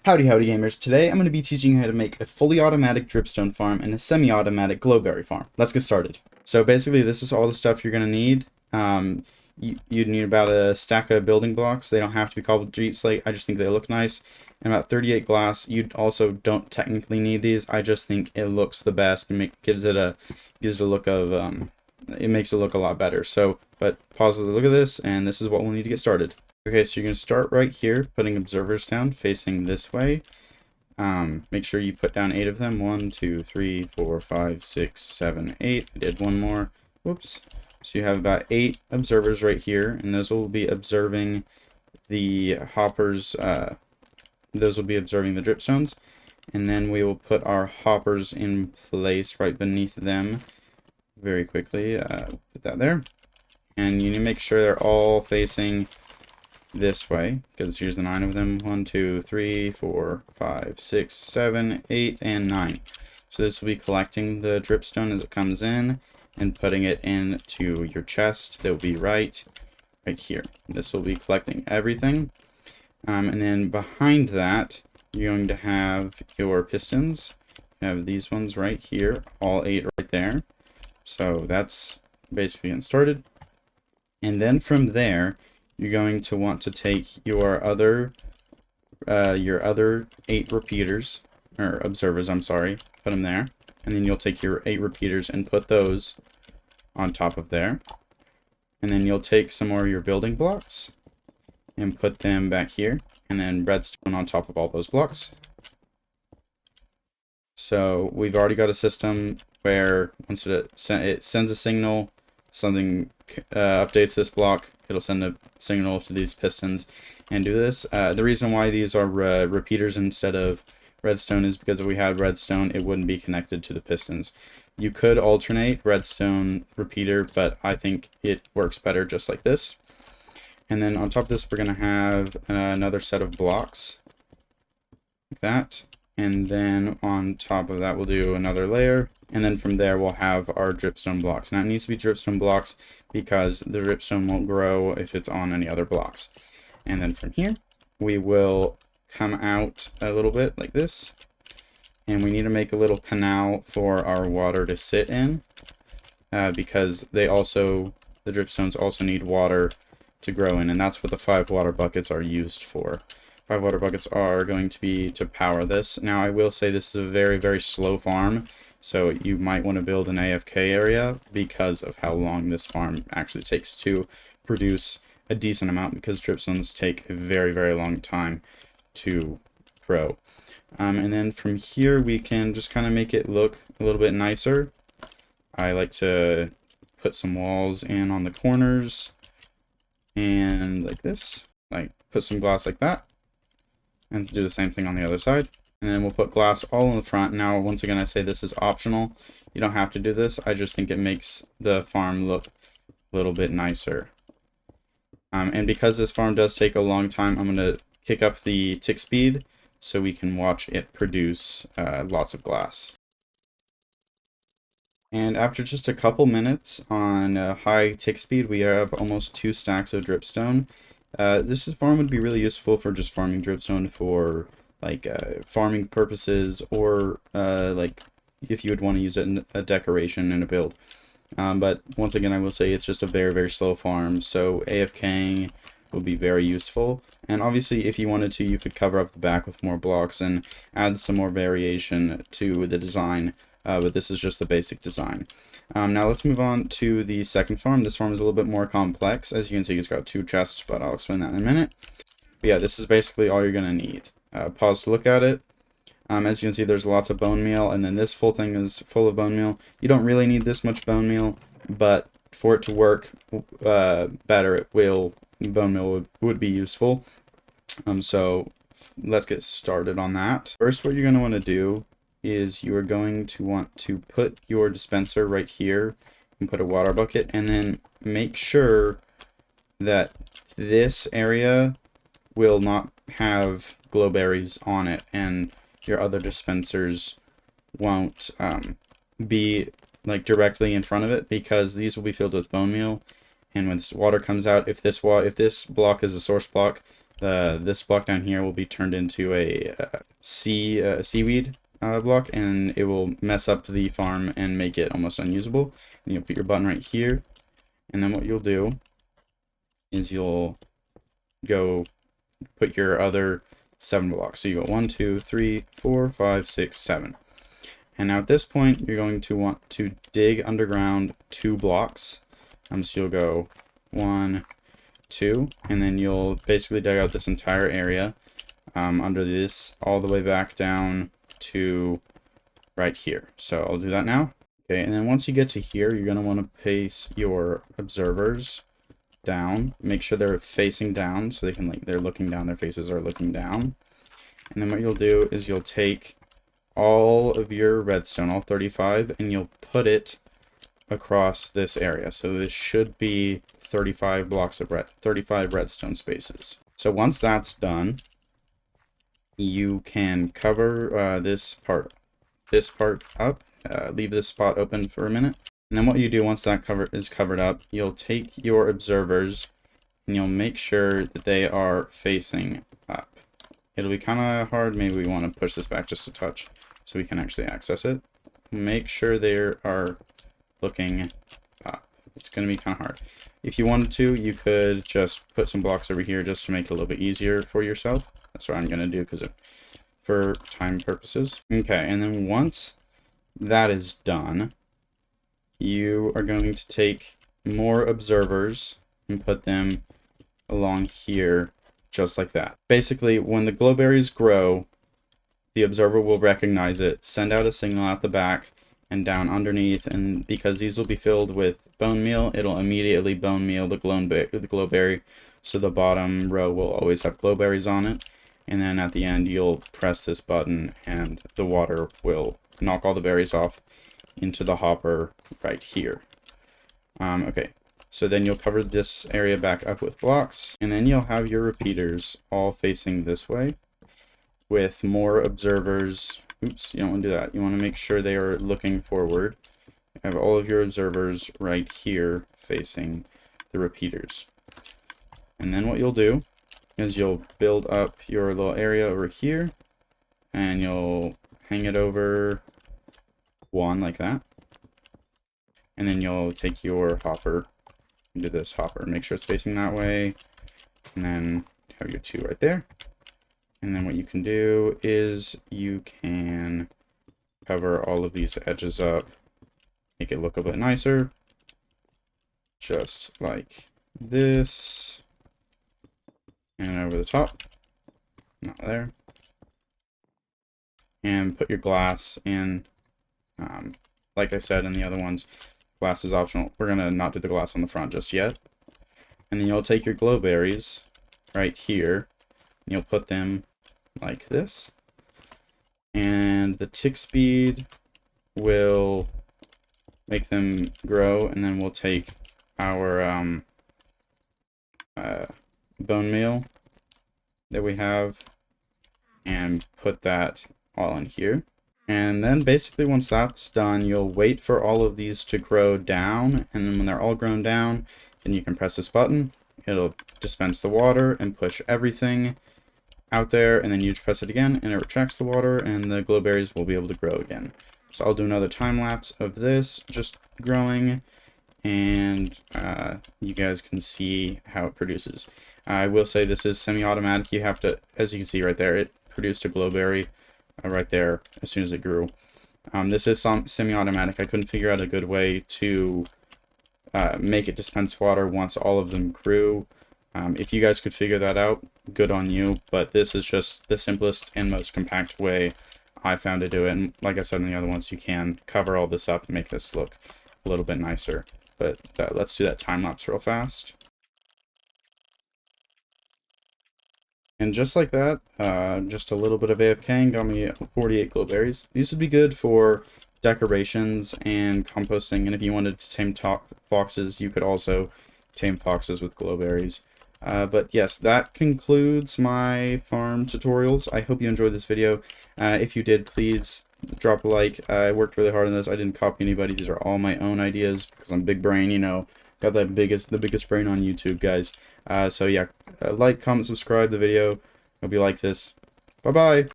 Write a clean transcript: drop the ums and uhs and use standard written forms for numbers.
Howdy gamers, today I'm going to be teaching you how to make a fully automatic dripstone farm and a semi-automatic glowberry farm. Let's get started. So basically this is all the stuff you're going to need. You'd need about a stack of building blocks. They don't have to be called deep slate, I just think they look nice. And about 38 glass. You also don't technically need these, I just think it looks the best and gives it a look of, it makes it look a lot better. But pause the look at this, and this is what we'll need to get started. Okay, so you're going to start right here, putting observers down, facing this way. Make sure you put down 8 of them. 1, 2, 3, 4, 5, 6, 7, 8. I did one more. Whoops. So you have about 8 observers right here, and those will be observing the hoppers. Those will be observing the dripstones. And then we will put our hoppers in place right beneath them very quickly. Put that there. And you need to make sure they're all facing this way, because here's the 9 of them. 1, 2, 3, 4, 5, 6, 7, 8, and 9. So this will be collecting the dripstone as it comes in and putting it into your chest. They'll be right here. This will be collecting everything. And then behind that, you're going to have your pistons. You have these ones right here, all 8 right there. So that's basically getting started. And then from there, you're going to want to take your other 8 repeaters, or observers, I'm sorry, put them there. And then you'll take your 8 repeaters and put those on top of there. And then you'll take some more of your building blocks and put them back here. And then redstone on top of all those blocks. So we've already got a system where once it sends a signal, something updates this block, it'll send a signal to these pistons and do this. The reason why these are repeaters instead of redstone is because if we had redstone, it wouldn't be connected to the pistons. You could alternate redstone repeater, but I think it works better just like this. And then on top of this, we're going to have another set of blocks like that. And then on top of that, we'll do another layer. And then from there, we'll have our dripstone blocks. Now, it needs to be dripstone blocks because the dripstone won't grow if it's on any other blocks. And then from here, we will come out a little bit like this. And we need to make a little canal for our water to sit in because the dripstones also need water to grow in. And that's what the 5 water buckets are used for. 5 water buckets are going to be to power this. Now, I will say this is a very, very slow farm. So you might want to build an AFK area because of how long this farm actually takes to produce a decent amount, because dripstones take a very, very long time to grow. And then from here, we can just kind of make it look a little bit nicer. I like to put some walls in on the corners and like this, like put some glass like that, and do the same thing on the other side. And then we'll put glass all in the front. Now, once again, I say this is optional. You don't have to do this. I just think it makes the farm look a little bit nicer. And because this farm does take a long time, I'm going to kick up the tick speed so we can watch it produce lots of glass. And after just a couple minutes on high tick speed, we have almost 2 stacks of dripstone. This farm would be really useful for just farming dripstone for like farming purposes, or like if you would want to use it in a decoration in a build. But once again, I will say it's just a very, very slow farm, so AFKing will be very useful. And obviously, if you wanted to, you could cover up the back with more blocks and add some more variation to the design. But this is just the basic design. Now let's move on to the second farm. This farm is a little bit more complex. As you can see, it's got 2 chests, but I'll explain that in a minute. But yeah, this is basically all you're going to need. Pause to look at it. As you can see, there's lots of bone meal, and then this full thing is full of bone meal. You don't really need this much bone meal, but for it to work better, bone meal would be useful. So let's get started on that. First, what you're going to want to do is you are going to want to put your dispenser right here and put a water bucket, and then make sure that this area will not have glowberries on it, and your other dispensers won't be like directly in front of it, because these will be filled with bone meal, and when this water comes out, if this block is a source block, this block down here will be turned into a seaweed block, and it will mess up the farm and make it almost unusable. And you'll put your button right here, and then what you'll do is you'll go put your other 7 blocks. So you go 1, 2, 3, 4, 5, 6, 7. And now at this point, you're going to want to dig underground 2 blocks. So you'll go 1, 2, and then you'll basically dig out this entire area under this all the way back down to right here. So I'll do that now. Okay, and then once you get to here, you're going to want to place your observers down. Make sure they're facing down so they can, like, they're looking down, their faces are looking down. And then what you'll do is you'll take all of your redstone, all 35, and you'll put it across this area. So this should be 35 blocks of 35 redstone spaces. So once that's done, you can cover this part up, leave this spot open for a minute. And then what you do once that is covered up, you'll take your observers and you'll make sure that they are facing up. It'll be kind of hard. Maybe we want to push this back just a touch so we can actually access it. Make sure they are looking up. It's going to be kind of hard. If you wanted to, you could just put some blocks over here just to make it a little bit easier for yourself. That's what I'm going to do because for time purposes. Okay, and then once that is done, you are going to take more observers and put them along here just like that. Basically, when the glowberries grow, the observer will recognize it, send out a signal out the back and down underneath, and because these will be filled with bone meal, it'll immediately bone meal the glowberry, so the bottom row will always have glowberries on it. And then at the end, you'll press this button and the water will knock all the berries off into the hopper right here. Okay, so then you'll cover this area back up with blocks, and then you'll have your repeaters all facing this way with more observers. Oops, you don't want to do that. You want to make sure they are looking forward. Have all of your observers right here facing the repeaters. And then what you'll do is you'll build up your little area over here, and you'll hang it over 1 like that. And then you'll take your hopper and do this hopper. Make sure it's facing that way. And then have your 2 right there. And then what you can do is you can cover all of these edges up, make it look a bit nicer. Just like this. And over the top. Not there. And put your glass in. Like I said in the other ones, glass is optional. We're going to not do the glass on the front just yet. And then you'll take your glowberries right here. And you'll put them like this. And the tick speed will make them grow. And then we'll take our bone meal that we have and put that all in here. And then basically once that's done, you'll wait for all of these to grow down, and then when they're all grown down, then you can press this button. It'll dispense the water and push everything out there, and then you just press it again and it retracts the water and the glowberries will be able to grow again. So I'll do another time lapse of this just growing, and you guys can see how it produces. I will say this is semi-automatic. You have to, as you can see right there, it produced a glowberry right there as soon as it grew. This is semi-automatic. I couldn't figure out a good way to make it dispense water once all of them grew. If you guys could figure that out, good on you, but this is just the simplest and most compact way I found to do it. And like I said in the other ones, you can cover all this up and make this look a little bit nicer. But let's do that time lapse real fast. And just like that, just a little bit of AFKing got me 48 glowberries. These would be good for decorations and composting, and if you wanted to tame foxes, you could also tame foxes with glowberries. But yes, that concludes my farm tutorials. I hope you enjoyed this video. If you did, please drop a like. I worked really hard on this. I didn't copy anybody. These are all my own ideas because I'm big brain, you know. Got the biggest brain on YouTube, guys. So yeah, like, comment, subscribe the video. Hope you like this. Bye bye.